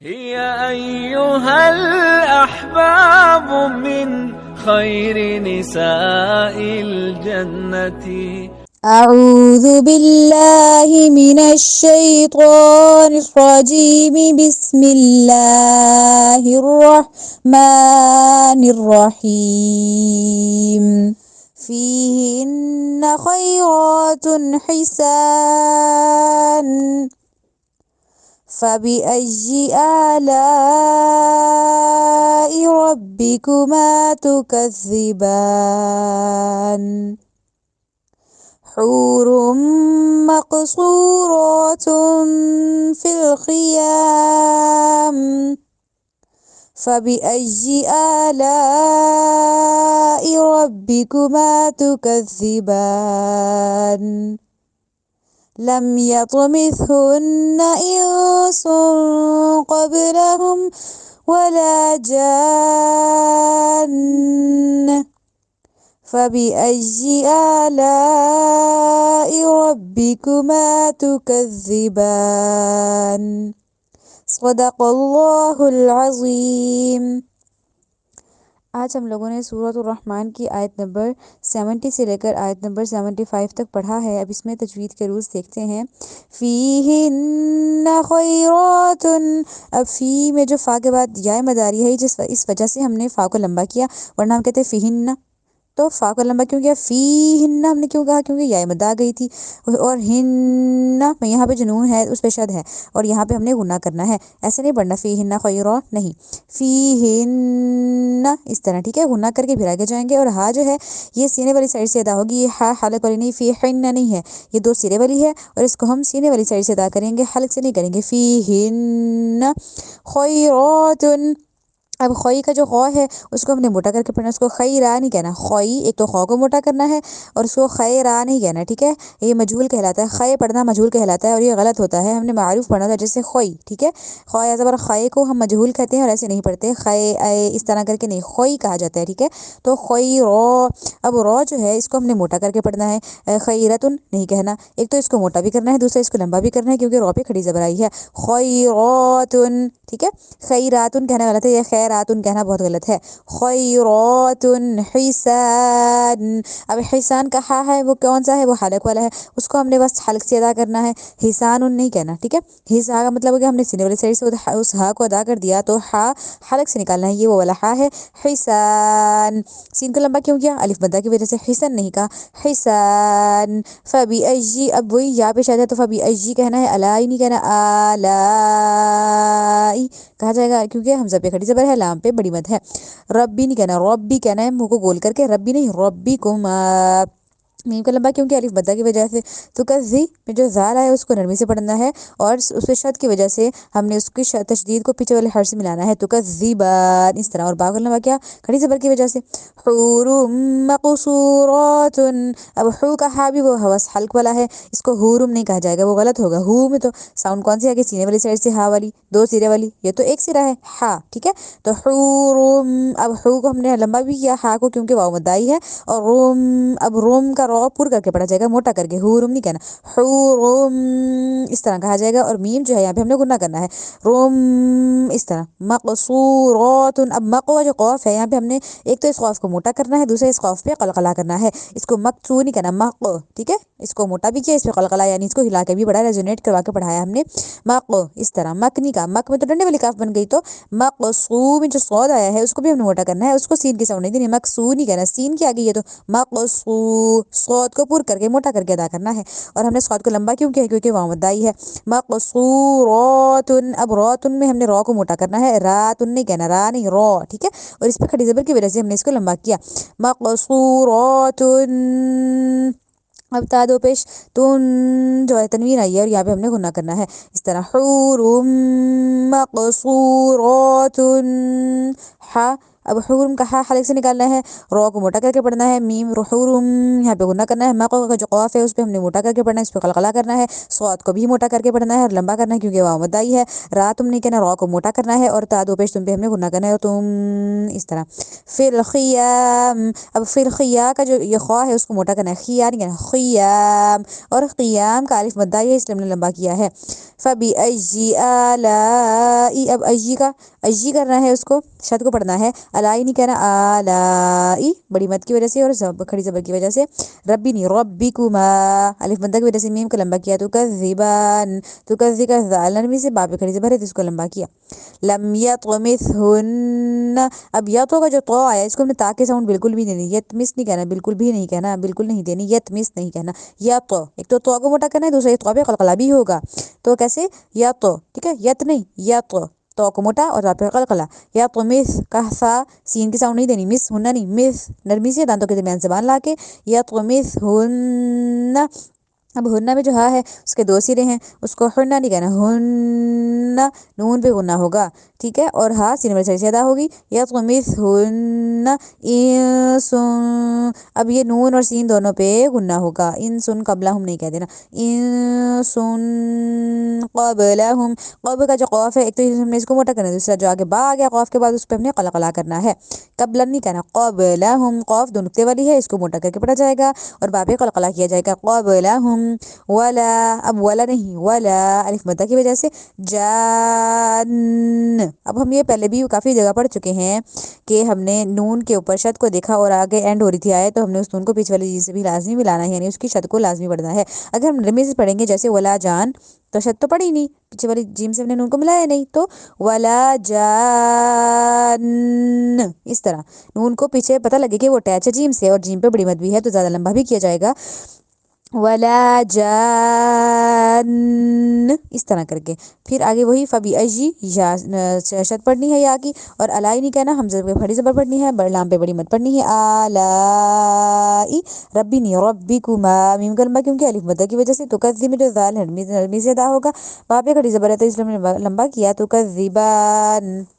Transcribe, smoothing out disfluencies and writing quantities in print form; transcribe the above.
هي أيها الأحباب من خير نساء الجنة. أعوذ بالله من الشيطان الرجيم بسم الله الرحمن الرحيم فيهن خيرات حسان فبأي آلاء ربكما تكذبان حور مقصورات في الخيام فبأي آلاء ربكما تكذبان لم يطمثهن إنس قبلهم ولا جان فبأي آلاء ربكما تكذبان صدق اللہ العظیم۔ آج ہم لوگوں نے سورۃ الرحمن کی آیت نمبر 70 سے لے کر آیت نمبر 75 تک پڑھا ہے۔ اب اس میں تجوید کے رولز دیکھتے ہیں۔ فیہن خیرات، اب فی میں جو فا کے بعد یا مد آ رہی ہے اس وجہ سے ہم نے فا کو لمبا کیا، ورنہ ہم کہتے ہیں فیہن، تو فا کو لمبا کیوں کیا؟ فیہن ہم نے کیوں کہا؟ کیونکہ یا مد آ گئی تھی، اور ہن میں یہاں پہ جو نون ہے اس پہ شد ہے، اور یہاں پہ ہم نے غنہ کرنا ہے، ایسے نہیں پڑھنا فیہن خیرات، نہیں، فیہن اس طرح، ٹھیک ہے، غنہ کر کے پھر آگے جائیں گے۔ اور ہا جو ہے یہ سینے والی سائڈ سے ادا ہوگی، یہ ہا حلق والی نہیں، فیہن نہیں ہے، یہ دو سینے والی ہے، اور اس کو ہم سینے والی سائڈ سے ادا کریں گے، حلق سے نہیں کریں گے۔ فیہن خیرات، اب خوئی کا جو خو ہے اس کو ہم نے موٹا کر کے پڑھنا، اس کو خیرا نہیں کہنا، خوئی ایک تو خو کو موٹا کرنا ہے اور اس کو خیرا نہیں کہنا، ٹھیک ہے، یہ مجہول کہلاتا ہے، خے پڑھنا مجہول کہلاتا ہے اور یہ غلط ہوتا ہے، ہم نے معروف پڑھنا تھا جیسے خوئی، ٹھیک ہے، خویا زبر خے کو ہم مجہول کہتے ہیں اور ایسے نہیں پڑھتے، خے اے اس طرح کر کے نہیں، خوئی کہا جاتا ہے، ٹھیک ہے، تو خوئی رو، اب رو جو ہے اس کو ہم نے موٹا کر کے پڑھنا ہے، خیرتن نہیں کہنا، ایک تو اس کو موٹا بھی کرنا ہے، دوسرا اس کو لمبا بھی کرنا ہے کیونکہ رو پہ کھڑی زبر آئی ہے، خیراتن، ٹھیک ہے، خیراتن کہنا غلط ہے، یہ خیراتن کہنا بہت غلط ہے، خیراتن حسان، اب حسان کا ہا ہے وہ کون سا ہے؟ وہ حلق والا ہے، اس کو ہم نے بس حلق سے ادا کرنا ہے، حسان نہیں کہنا، ٹھیک ہے، حسا کا مطلب ہے کہ ہم نے سینے والی سائڈ سے اس ہا کو ادا کر دیا تو ہا حلق سے نکالنا ہے، یہ وہ والا ہا ہے، حسان، سین کو لمبا کیوں کیا؟ الف مدہ کی وجہ سے، حسن نہیں کہا، حسان، فبأي، اب وہی یا پہ شاید ہے تو فبأي کہنا ہے، الائی نہیں کہنا، آلائی کہا جائے گا کیونکہ حمزہ پہ کھڑی زبر ہے، لام پہ بڑی مد ہے، ربی نہیں کہنا، ربی کہنا ہے منہ کو گول کر کے، ربی نہیں، ربی کم، میم کا لمبا کیونکہ الف مدہ کی وجہ سے، تو کزی میں جو زال ہے اس کو نرمی سے پڑھنا ہے، اور اس پہ شد کی وجہ سے ہم نے اس کی تشدید کو پیچھے والے حرف سے ملانا ہے، تو کذبان اس طرح، اور با کا لمبا کیا؟ کھڑی زبر کی وجہ سے، حور مقصورات، اب حو کا ہا بھی وہ حوث حلق والا ہے، اس کو حورم نہیں کہا جائے گا، وہ غلط ہوگا، ہو میں تو ساؤنڈ کون سی ہے کہ سینے والی سائڈ سے ہا والی، دو سیرے والی، یہ تو ایک سیرہ ہے ہا، ٹھیک ہے، تو حورم، اب حو کو ہم نے لمبا بھی کیا ہا کو کیونکہ واو مد آئی ہے، اور روم، اب روم کا رو پر کر کے پڑھا جائے گا، موٹا کر کے، حورم نہیں کہنا، حورم اس طرح کہا جائے گا، اور میم جو ہے یہاں پہ ہم نے گناہ کرنا ہے، روم اس طرح، مقصورات، اب مقو جو قوف ہے یہاں پہ ہم نے ایک تو اس قوف کو موٹا کرنا ہے، دوسرے اس قوف پہ قلقلہ کرنا ہے، اس کو مقصو نہیں کہنا، مق، ٹھیک ہے، اس کو موٹا بھی کیا، اس پہ قلقلہ یعنی اس کو ہلا کے بھی پڑھا، ریزونیٹ کروا کے پڑھایا ہم نے، مق اس طرح، مکنی کا، مک میں تو ڈنڈے والی کاف بن گئی، تو مقصو میں جو صاد آیا ہے اس کو بھی ہم نے موٹا کرنا ہے، اس کو سین کی ساؤنڈ نہیں دینی، مقصو نہیں کہنا، سین کی آ گئی ہے تو مقصو، صاد کو پر کر کے موٹا کر کے ادا کرنا ہے، اور ہم نے صاد کو لمبا کیوں کیا؟ کیونکہ واو مد آئی ہے، مقصورات، اب راتن میں ہم نے رو کو موٹا کرنا ہے، راتن نہیں کہنا، را نہیں رو، ٹھیک ہے، اور اس پہ کھڑی زبر کی وجہ سے ہم نے اس کو لمبا کیا، مقصورات، اب تا دو پیش تن جو ہے تنوین آئی ہے اور یہاں پہ ہم نے غنہ کرنا ہے، اس طرح حور مقصورات، ہا اب حرم کا ہا حلق سے نکالنا ہے، رو کو موٹا کر کے پڑھنا ہے، میم حرم یہاں پہ غنہ کرنا ہے، مقو کا جو قاف ہے اس پہ ہم نے موٹا کر کے پڑھنا ہے، اس پہ قلقلہ کرنا ہے، صاد کو بھی موٹا کر کے پڑھنا ہے اور لمبا کرنا ہے کیونکہ واو مدائی ہے، را تم نہیں کہنا، رو کو موٹا کرنا ہے اور تا دو پیش تم پہ ہم نے غنہ کرنا ہے اور تم اس طرح. فی الخیام، اب فی الخیا کا جو یہ خواہ ہے اس کو موٹا کرنا ہے، خیا نہیں کہنا، خیام، اور قیام کا الف مدائی ہے اس لیے ہم نے لمبا کیا ہے. فبأي آلاء، اب اجی کا اجی کرنا ہے، اس کو شد کو پڑھنا ہے، الائی نہیں کہنا، آلائی بڑی مد کی وجہ سے اور کھڑی زبر کی وجہ سے، ربی نہیں ربکما، الف مدہ کی وجہ سے میم کو لمبا کیا، تکذبان، تکذی کا ذال نرمی سے با پہ کھڑی زبر ہے تو اس کو لمبا کیا. لم یطمثہن، اب یطو کا جو تو آیا اس کو ہم نے تا کے ساؤنڈ بالکل بھی نہیں دینی، یتمس نہیں کہنا، بالکل بھی نہیں کہنا، بالکل نہیں دینی، یتمس نہیں کہنا. یا تو ایک تو کو موٹا کرنا ہے، دوسرا یہ تو پہ قلقلہ بھی ہوگا، تو کیسے یا تو، ٹھیک ہے، یت نہیں یا تو کو موٹا اور پہ قلقلہ. یا تو مس کا سا سین کی ساؤنڈ نہیں دینی، مس ہونا نہیں، مس نرمی سے دانتوں کے درمیان زبان لا کے، یا تو مس ہن. اب ہنہ میں جو ہا ہے اس کے دو سرے ہیں، اس کو ہنہ نہیں کہنا، ہن نون پہ غنہ ہوگا، ٹھیک ہے، اور ہا سین میں سے ادا ہوگی، یطمثہن انسن، اب یہ نون اور سین دونوں پہ غنہ ہوگا، انسن قبلہم نہیں کہہ دینا، انسن قبلہم. قب کا جو قاف ہے ایک تو ہم نے اس کو موٹا کرنا ہے، دوسرا جو آگے با آ گیا قاف کے بعد اس پہ ہم نے قلقلہ کرنا ہے، قبلن نہیں کہنا، قبلہم، قاف دو نقطے والی ہے اس کو موٹا کر کے پڑھا جائے گا اور با پہ قلقلہ کیا جائے گا، قبلہم. ولا، اب ولا نہیں، ولا الف مدہ کی وجہ سے، جان، اب ہم یہ پہلے بھی کافی جگہ پڑھ چکے ہیں کہ ہم نے نون کے اوپر شد کو دیکھا اور آگے اینڈ ہو رہی تھی آئے تو ہم نے اس نون کو پیچھے والی چیز سے بھی لازمی ملانا ہے، یعنی اس کی شد کو لازمی پڑھنا ہے. اگر ہم نرمی سے پڑھیں گے جیسے ولا جان تو شد تو پڑھی نہیں، پیچھے والی جیم سے ہم نے نون کو ملایا نہیں، تو ولا جان، اس طرح نون کو پیچھے پتہ لگے کہ وہ اٹیچ ہے جیم سے اور جیم پہ بڑی مد بھی ہے تو زیادہ لمبا بھی کیا جائے گا، ولا جان، اس طرح کر کے. پھر آگے وہی فبأي، یا شد پڑھنی ہے یا کی، اور الائی نہیں کہنا، حمزہ پہ کھڑی زبر پڑھنی ہے، لام پہ بڑی مد پڑھنی ہے، آلائی، ربی نہیں ربکما، میم کا لمبا کیونکہ الف مدہ کی وجہ سے، تکذی میں جو ذال نرمی سے ادا ہوگا، وہاں پہ کھڑی زبر ہے تو اس لیے ہم نے لمبا کیا، تکذبان.